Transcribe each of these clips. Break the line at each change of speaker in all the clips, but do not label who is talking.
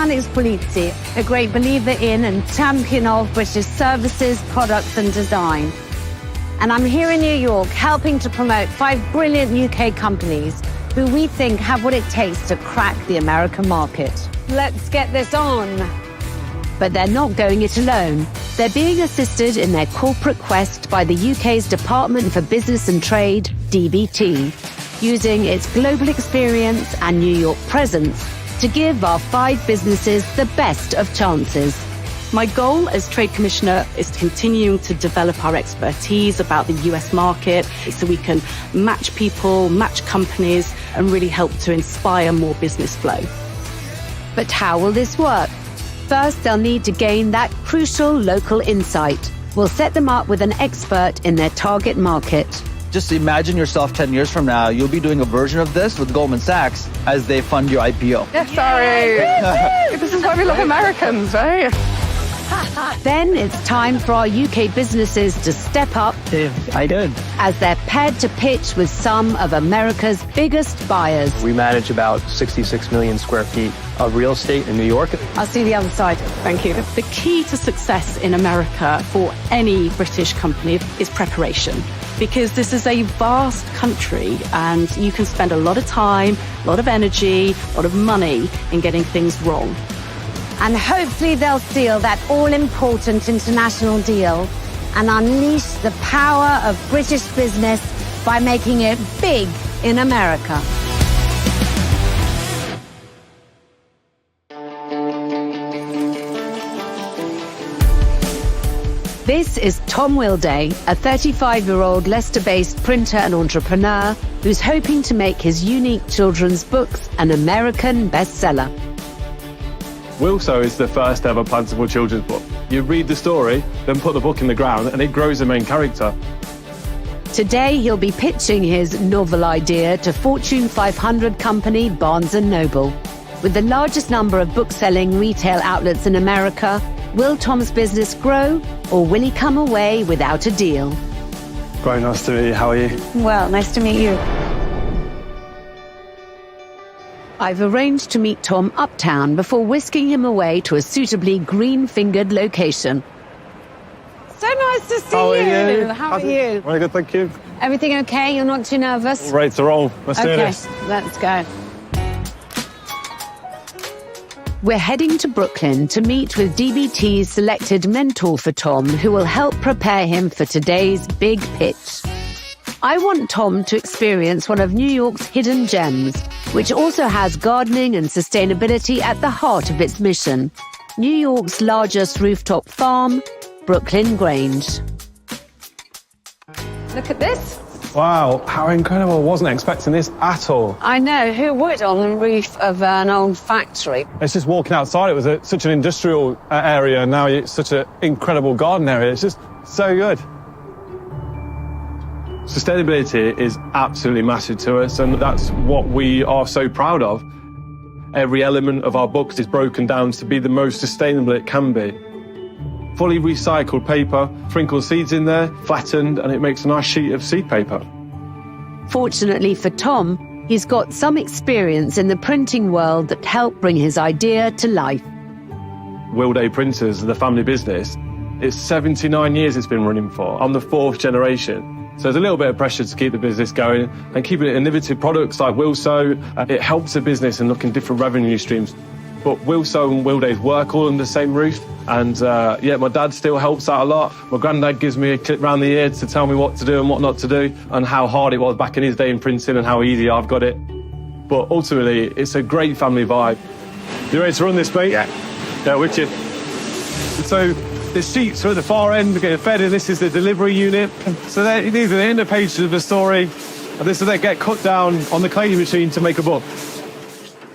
Alex Polizzi, a great believer in and champion of British services, products and design. And I'm here in New York helping to promote 5 brilliant UK companies who we think have what it takes to crack the American market. Let's get this on. But they're not going it alone. They're being assisted in their corporate quest by the UK's Department for Business and Trade, DBT, using its global experience and New York presence to give our 5 businesses the best of chances.
My goal as Trade Commissioner is continuing to develop our expertise about the US market so we can match people, match companies, and really help to inspire more business flow.
But how will this work? First, they'll need to gain that crucial local insight. We'll set them up with an expert in their target market.
Just imagine yourself 10 years from now, you'll be doing a version of this with Goldman Sachs as they fund your IPO.
Yes, sorry. This is why we love Americans, right?
Then it's time for our UK businesses to step up
I did.
as they're paired to pitch with some of America's biggest buyers.
We manage about 66 million square feet of real estate in New York.
I'll see the other side.
Thank you.
The key to success in America for any British company is preparation, because this is a vast country and you can spend a lot of time, a lot of energy, a lot of money in getting things wrong.
And hopefully they'll seal that all-important international deal and unleash the power of British business by making it big in America. This is Tom Wilday, a 35-year-old Leicester-based printer and entrepreneur who's hoping to make his unique children's books an American bestseller.
Willsow is the first ever plantable children's book. You read the story, then put the book in the ground, and it grows the main character.
Today, he'll be pitching his novel idea to Fortune 500 company Barnes & Noble. With the largest number of book-selling retail outlets in America, will Tom's business grow, or will he come away without a deal?
Very nice to meet you. How are you?
Well, nice to meet you. I've arranged to meet Tom uptown before whisking him away to a suitably green-fingered location. So nice to see you. How are you?
Very good, thank you.
Everything okay? You're not too nervous?
Ready to roll. Let's do
Okay,
this.
let's go. We're heading to Brooklyn to meet with DBT's selected mentor for Tom, who will help prepare him for today's big pitch. I want Tom to experience one of New York's hidden gems, which also has gardening and sustainability at the heart of its mission. New York's largest rooftop farm, Brooklyn Grange.
Look at this.
Wow, how incredible. I wasn't expecting this at all.
I know, who would on the roof of an old factory?
It's just walking outside. It was such an industrial area, and now it's such an incredible garden area. It's just so good. Sustainability is absolutely massive to us, and that's what we are so proud of. Every element of our books is broken down to be the most sustainable it can be. Fully recycled paper, sprinkle seeds in there, flattened, and it makes a nice sheet of seed paper.
Fortunately for Tom, he's got some experience in the printing world that helped bring his idea to life.
Wilday Printers, the family business, it's 79 years it's been running for. I'm the 4th generation. So there's a little bit of pressure to keep the business going and keeping it innovative products like Willsow. It helps the business in looking different revenue streams. But Willsow and Wildays work all under the same roof. And my dad still helps out a lot. My granddad gives me a clip round the ear to tell me what to do and what not to do, and how hard it was back in his day in printing and how easy I've got it. But ultimately, it's a great family vibe. You ready to run this, mate? Yeah, wicked. So the sheets are at the far end, we're getting fed in. This is the delivery unit. So these are the inner pages of the story. And this will then get cut down on the clading machine to make a book.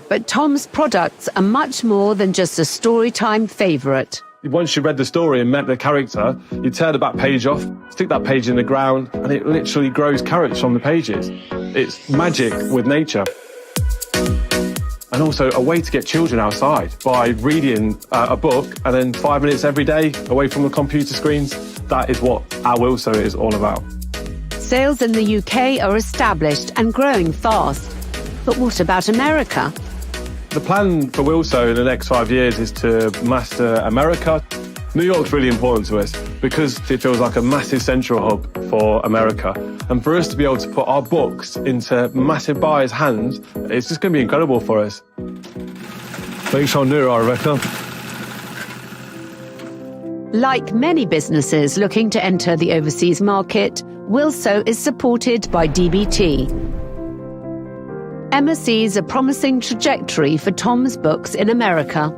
But Tom's products are much more than just a storytime favourite.
Once you read the story and met the character, you tear the back page off, stick that page in the ground, and it literally grows carrots from the pages. It's magic with nature. And also a way to get children outside by reading a book and then 5 minutes every day away from the computer screens. That is what our Willsow is all about.
Sales in the UK are established and growing fast. But what about America?
The plan for Willsow in the next 5 years is to master America. New York's really important to us because it feels like a massive central hub for America. And for us to be able to put our books into massive buyers' hands, it's just going to be incredible for us. Thanks, I knew, I reckon.
Like many businesses looking to enter the overseas market, Willsow is supported by DBT. Emma sees a promising trajectory for Tom's books in America.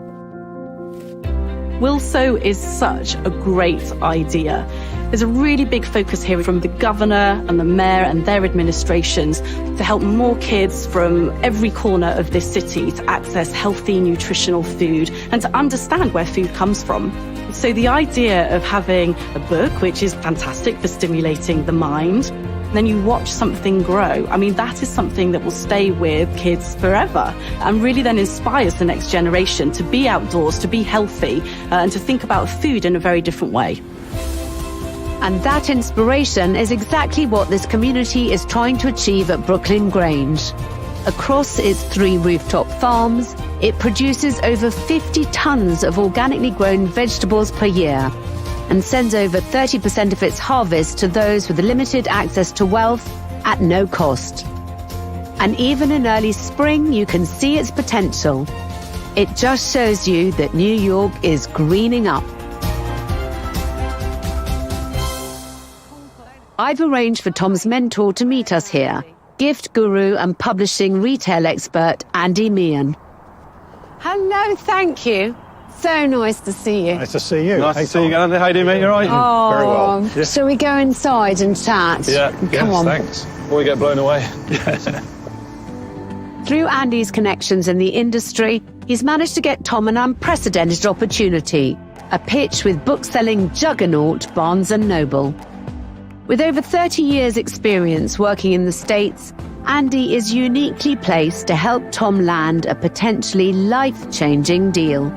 Willsow is such a great idea. There's a really big focus here from the governor and the mayor and their administrations to help more kids from every corner of this city to access healthy, nutritional food and to understand where food comes from. So the idea of having a book, which is fantastic for stimulating the mind, then you watch something grow. I mean, that is something that will stay with kids forever and really then inspires the next generation to be outdoors, to be healthy, and to think about food in a very different way.
And that inspiration is exactly what this community is trying to achieve at Brooklyn Grange. Across its 3 rooftop farms, it produces over 50 tons of organically grown vegetables per year and sends over 30% of its harvest to those with limited access to wealth at no cost. And even in early spring, you can see its potential. It just shows you that New York is greening up. I've arranged for Tom's mentor to meet us here, gift guru and publishing retail expert Andy Meehan. Hello, thank you. So nice to see you.
Nice to see you.
Nice to see you, Andy. How you doing, mate? You all right?
Oh,
Very well.
Yeah.
Shall we go inside and chat?
Yeah.
Come on.
Thanks.
Before we get blown away.
Through Andy's connections in the industry, he's managed to get Tom an unprecedented opportunity, a pitch with book-selling juggernaut Barnes & Noble. With over 30 years' experience working in the States, Andy is uniquely placed to help Tom land a potentially life-changing deal.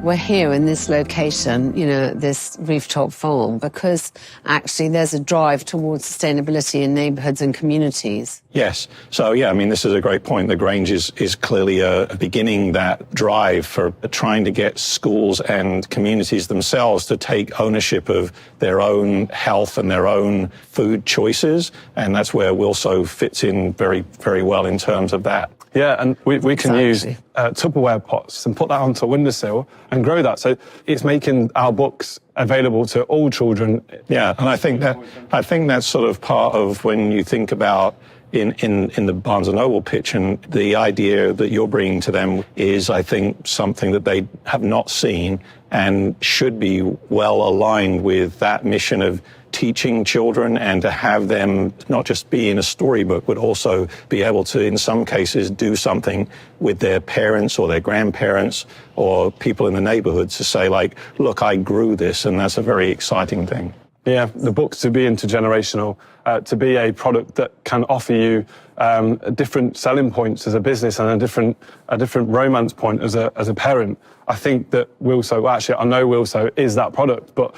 We're here in this location, this rooftop farm, because actually there's a drive towards sustainability in neighbourhoods and communities.
Yes. So, yeah, I mean, this is a great point. The Grange is clearly beginning that drive for trying to get schools and communities themselves to take ownership of their own health and their own food choices. And that's where Willsow fits in very, very well in terms of that.
Yeah, and we can use Tupperware pots and put that onto a windowsill and grow that. So it's making our books available to all children.
Yeah, and I think that's sort of part of when you think about in the Barnes & Noble pitch, and the idea that you're bringing to them is, I think, something that they have not seen and should be well aligned with that mission of teaching children and to have them not just be in a storybook, but also be able to, in some cases, do something with their parents or their grandparents or people in the neighborhood to say, like, look, I grew this, and that's a very exciting thing.
Yeah, the books to be intergenerational, to be a product that can offer you different selling points as a business and a different romance point as a parent. I think that Willsow, actually, I know Willsow is that product, but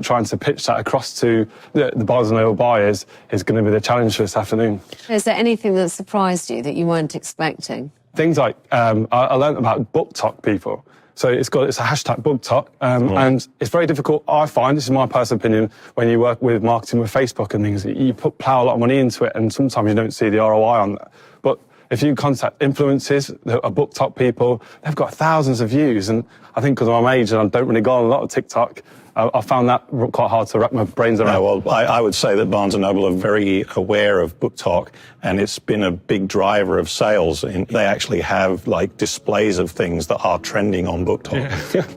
trying to pitch that across to the Barnes & Noble buyers is going to be the challenge for this afternoon.
Is there anything that surprised you that you weren't expecting?
Things like, I learned about BookTok people. So it's a hashtag BookTok, and it's very difficult, I find, this is my personal opinion, when you work with marketing with Facebook and things, you plough a lot of money into it, and sometimes you don't see the ROI on that. But if you contact influencers that are BookTok people, they've got thousands of views, and I think because of my age and I don't really go on a lot of TikTok, I found that quite hard to wrap my brains around.
No, well, I would say that Barnes & Noble are very aware of BookTok, and it's been a big driver of sales. And they actually have, like, displays of things that are trending on BookTok.
Yeah.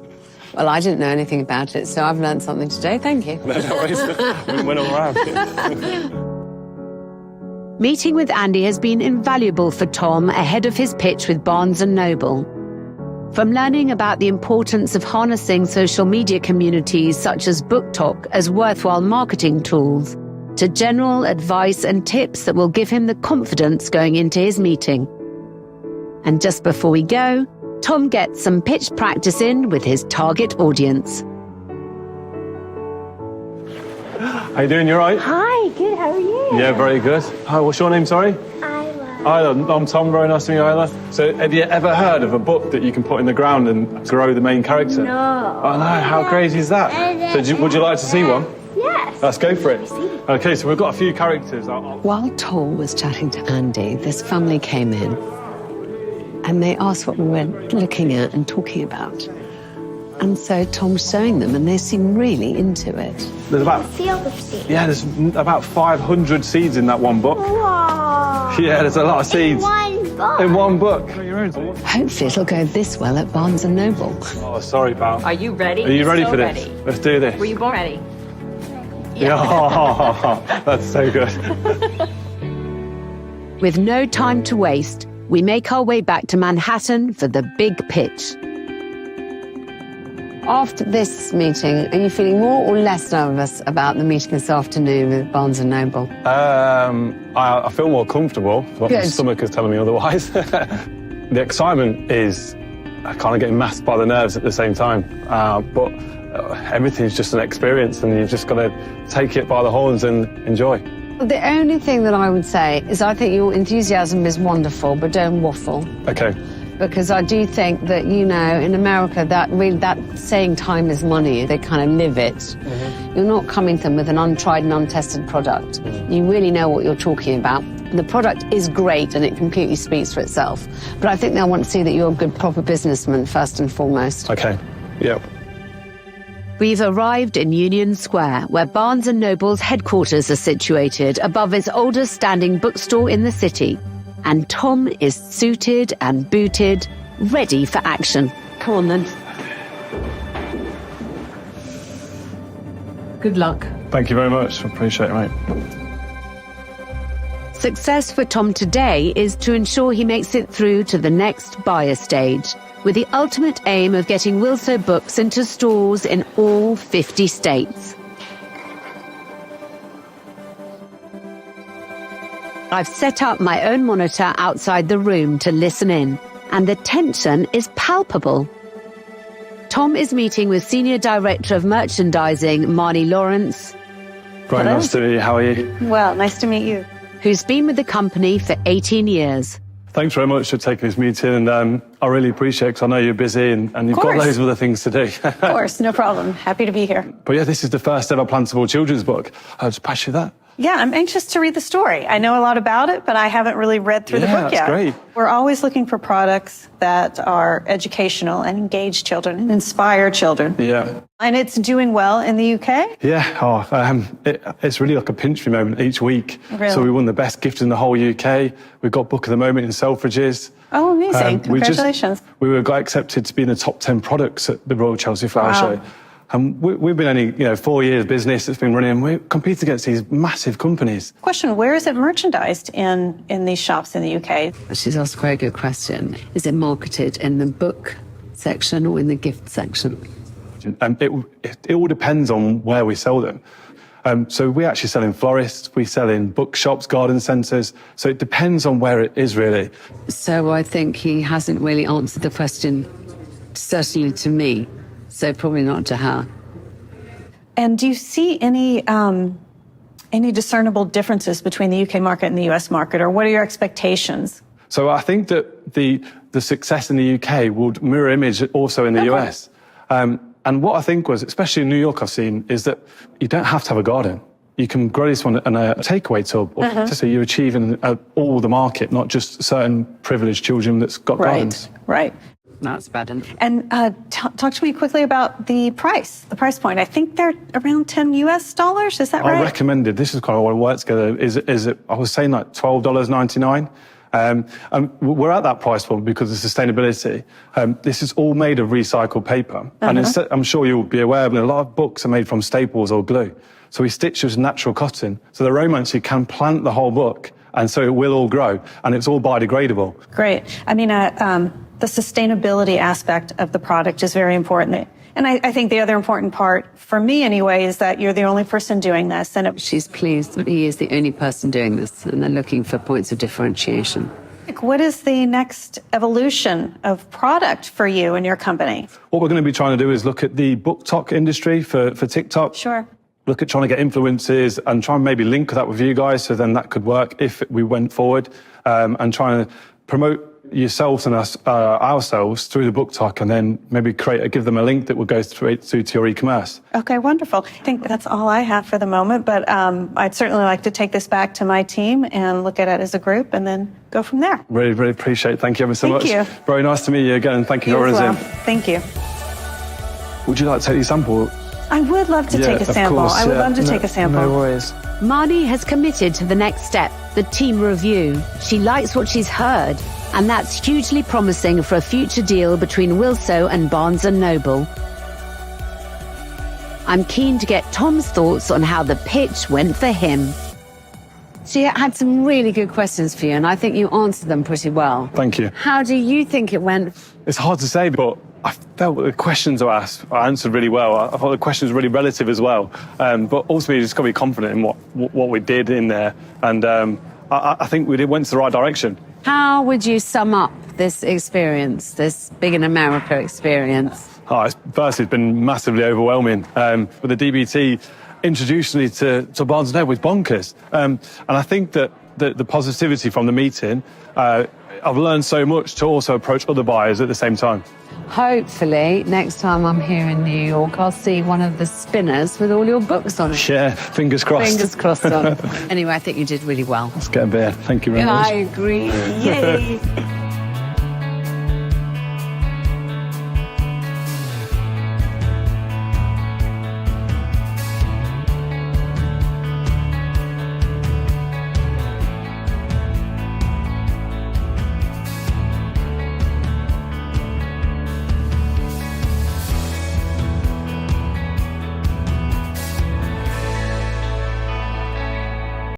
Well, I didn't know anything about it, so I've learned something today. Thank you.
No worries. We went all around.
Meeting with Andy has been invaluable for Tom ahead of his pitch with Barnes & Noble. From learning about the importance of harnessing social media communities such as BookTok as worthwhile marketing tools, to general advice and tips that will give him the confidence going into his meeting. And just before we go, Tom gets some pitch practice in with his target audience.
How you doing? You all right?
Hi, good, how are you?
Yeah, very good. Hi, what's your name, sorry?
Isla.
Hi, I'm Tom. Very nice to meet you, Isla. So, have you ever heard of a book that you can put in the ground and grow the main character?
No.
Oh, no. How crazy is that? So, would you like to see one?
Yes.
Let's go for it. Okay, so we've got a few characters.
While Tom was chatting to Andy, this family came in and they asked what we were looking at and talking about. And so Tom's showing them and they seem really into it.
There's about
Field of seeds.
Yeah, there's about 500 seeds in that one book.
Wow.
Yeah, there's a lot of seeds.
In one book.
In one book.
Hopefully it'll go this well at Barnes & Noble.
Oh, sorry, pal.
Are you ready?
Are you ready
So
for this?
ready.
Let's do this.
Were you born ready?
Yeah. Oh, that's so good.
With no time to waste, we make our way back to Manhattan for the big pitch. After this meeting, are you feeling more or less nervous about the meeting this afternoon with Barnes & Noble?
I feel more comfortable, but my stomach is telling me otherwise. The excitement is kind of getting masked by the nerves at the same time, but everything's just an experience and you've just got to take it by the horns and enjoy.
The only thing that I would say is I think your enthusiasm is wonderful, but don't waffle.
Okay.
Because I do think that, you know, in America, that saying time is money, they kind of live it. Mm-hmm. You're not coming to them with an untried and untested product. Mm-hmm. You really know what you're talking about. The product is great and it completely speaks for itself. But I think they'll want to see that you're a good, proper businessman, first and foremost.
Okay, yep.
We've arrived in Union Square, where Barnes & Noble's headquarters are situated, above its oldest standing bookstore in the city. And Tom is suited and booted, ready for action.
Come on then. Good luck.
Thank you very much. I appreciate it, mate.
Success for Tom today is to ensure he makes it through to the next buyer stage, with the ultimate aim of getting Willsow books into stores in all 50 states. I've set up my own monitor outside the room to listen in, and the tension is palpable. Tom is meeting with Senior Director of Merchandising, Marnie Lawrence.
Very nice to meet you. How are you?
Well, nice to meet you.
Who's been with the company for 18 years.
Thanks very much for taking this meeting, and I really appreciate it because I know you're busy and you've got loads of other things to do.
Of course, no problem. Happy to be here.
But yeah, this is the first ever plantable children's book. I'll just pass you that.
Yeah, I'm anxious to read the story. I know a lot about it, but I haven't really read through the book yet.
That's great.
We're always looking for products that are educational and engage children and inspire children.
Yeah.
And it's doing well in the UK?
Yeah, it's really like a pinch me moment each week.
Really?
So we won the best gift in the whole UK. We've got Book of the Moment in Selfridges.
Oh, amazing. Congratulations.
We got accepted to be in the top 10 products at the Royal Chelsea Flower Show. And we've been only, 4 years business that's been running. We compete against these massive companies.
Question, where is it merchandised in these shops in the UK?
She's asked a very good question. Is it marketed in the book section or in the gift section?
And it all depends on where we sell them. So we actually sell in florists, we sell in bookshops, garden centres. So it depends on where it is, really.
So I think he hasn't really answered the question, certainly to me. So probably not to her.
And do you see any discernible differences between the UK market and the US market, or what are your expectations?
So I think that the success in the UK would mirror image also in the US. And what I think was, especially in New York, I've seen, is that you don't have to have a garden. You can grow this one in a takeaway tub, so you're achieving all the market, not just certain privileged children that's got gardens.
Right.
That's bad.
And talk to me quickly about the price point. I think they're around $10 US. Is that right?
I recommended, this is kind of what works together, is it, I was saying like $12.99. And we're at that price point because of sustainability. This is all made of recycled paper. And I'm sure you'll be aware, but a lot of books are made from staples or glue. So we stitch with natural cotton. So the romance, you can plant the whole book, and so it will all grow, and it's all biodegradable.
Great. I mean, the sustainability aspect of the product is very important. And I think the other important part, for me anyway, is that you're the only person doing this. And
she's pleased that he is the only person doing this, and they're looking for points of differentiation.
What is the next evolution of product for you and your company?
What we're going to be trying to do is look at the book talk industry for TikTok.
Sure.
look at trying to get influences and try and maybe link that with you guys, so then that could work if we went forward, and trying to promote yourselves and us, ourselves through the book talk, and then maybe give them a link that will go straight to your e-commerce.
Okay, wonderful. I think that's all I have for the moment, but I'd certainly like to take this back to my team and look at it as a group and then go from there.
Really, really appreciate it. Thank you ever so much.
Thank you.
Very nice to meet you again, and thank you for
You as
running
well.
in.
Thank you.
Would you like to take your sample?
I would love to take a
of
sample.
course,
I would
yeah.
love to take a sample.
No worries.
Marnie has committed to the next step, the team review. She likes what she's heard, and that's hugely promising for a future deal between Willsow and Barnes & Noble. I'm keen to get Tom's thoughts on how the pitch went for him. She had some really good questions for you, and I think you answered them pretty well.
Thank you.
How do you think it went?
It's hard to say, but I felt the questions I asked, I answered really well. I thought the questions were really relative as well. But ultimately, you just got to be confident in what we did in there. And I think we went to the right direction.
How would you sum up this experience, this Big in America experience?
First, it's been massively overwhelming. With the DBT introducing me to Barnes & Noble was bonkers. And I think that the positivity from the meeting, I've learned so much to also approach other buyers at the same time.
Hopefully, next time I'm here in New York, I'll see one of the spinners with all your books on it.
Yeah, fingers crossed.
Fingers crossed on it. Anyway, I think you did really well.
Let's get a beer. Thank you very much.
I agree. Yay.